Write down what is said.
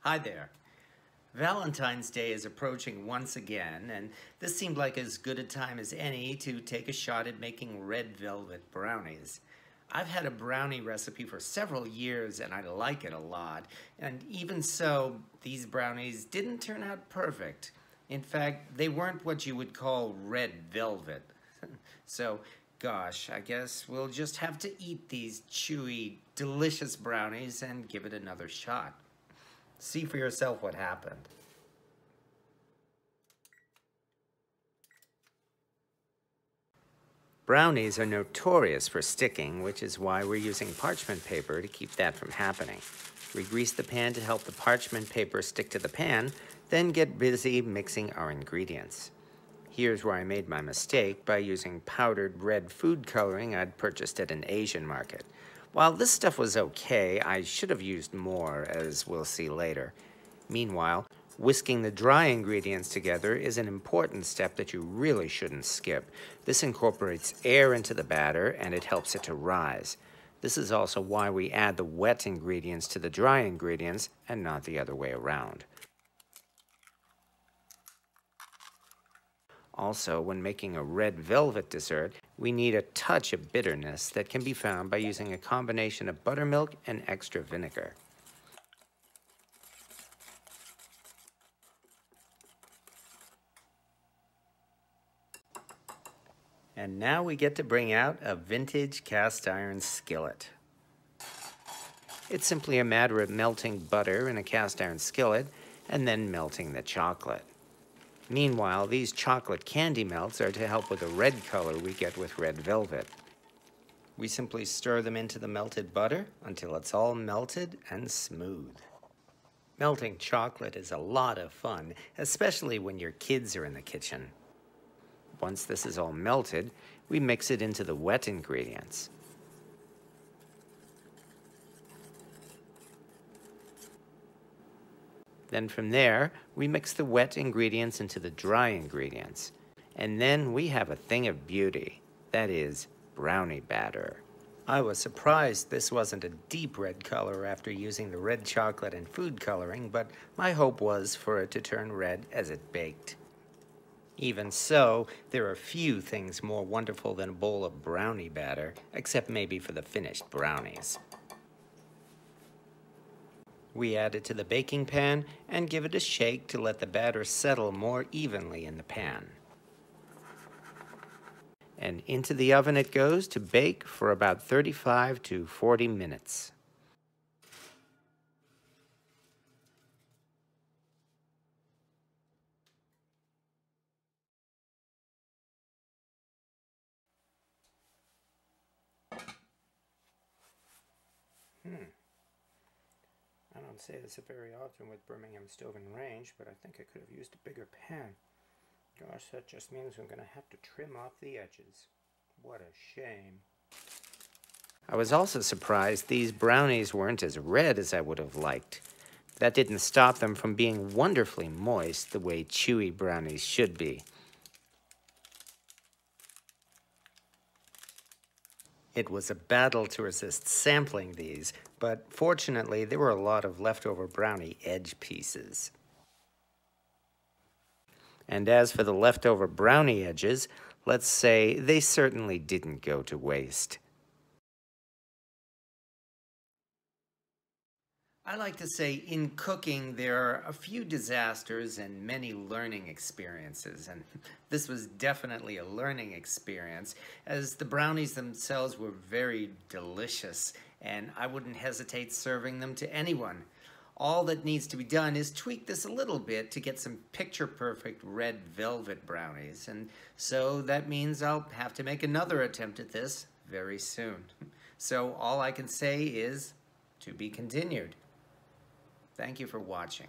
Hi there. Valentine's Day is approaching once again, and this seemed like as good a time as any to take a shot at making red velvet brownies. I've had a brownie recipe for several years and I like it a lot, and even so, these brownies didn't turn out perfect. In fact, they weren't what you would call red velvet. So, gosh, I guess we'll just have to eat these chewy, delicious brownies and give it another shot. See for yourself what happened. Brownies are notorious for sticking, which is why we're using parchment paper to keep that from happening. We grease the pan to help the parchment paper stick to the pan, then get busy mixing our ingredients. Here's where I made my mistake by using powdered red food coloring I'd purchased at an Asian market. While this stuff was okay, I should have used more, as we'll see later. Meanwhile, whisking the dry ingredients together is an important step that you really shouldn't skip. This incorporates air into the batter and it helps it to rise. This is also why we add the wet ingredients to the dry ingredients and not the other way around. Also, when making a red velvet dessert, we need a touch of bitterness that can be found by using a combination of buttermilk and extra vinegar. And now we get to bring out a vintage cast iron skillet. It's simply a matter of melting butter in a cast iron skillet and then melting the chocolate. Meanwhile, these chocolate candy melts are to help with the red color we get with red velvet. We simply stir them into the melted butter until it's all melted and smooth. Melting chocolate is a lot of fun, especially when your kids are in the kitchen. Once this is all melted, we mix it into the wet ingredients. Then from there, we mix the wet ingredients into the dry ingredients. And then we have a thing of beauty, that is, brownie batter. I was surprised this wasn't a deep red color after using the red chocolate and food coloring, but my hope was for it to turn red as it baked. Even so, there are few things more wonderful than a bowl of brownie batter, except maybe for the finished brownies. We add it to the baking pan and give it a shake to let the batter settle more evenly in the pan. And into the oven it goes to bake for about 35 to 40 minutes. I don't say this very often with Birmingham stove and range, but I think I could have used a bigger pan. Gosh, that just means I'm going to have to trim off the edges. What a shame. I was also surprised these brownies weren't as red as I would have liked. That didn't stop them from being wonderfully moist the way chewy brownies should be. It was a battle to resist sampling these, but fortunately there were a lot of leftover brownie edge pieces. And as for the leftover brownie edges, let's say they certainly didn't go to waste. I like to say in cooking there are a few disasters and many learning experiences, and this was definitely a learning experience, as the brownies themselves were very delicious and I wouldn't hesitate serving them to anyone. All that needs to be done is tweak this a little bit to get some picture-perfect red velvet brownies, and so that means I'll have to make another attempt at this very soon. So all I can say is to be continued. Thank you for watching.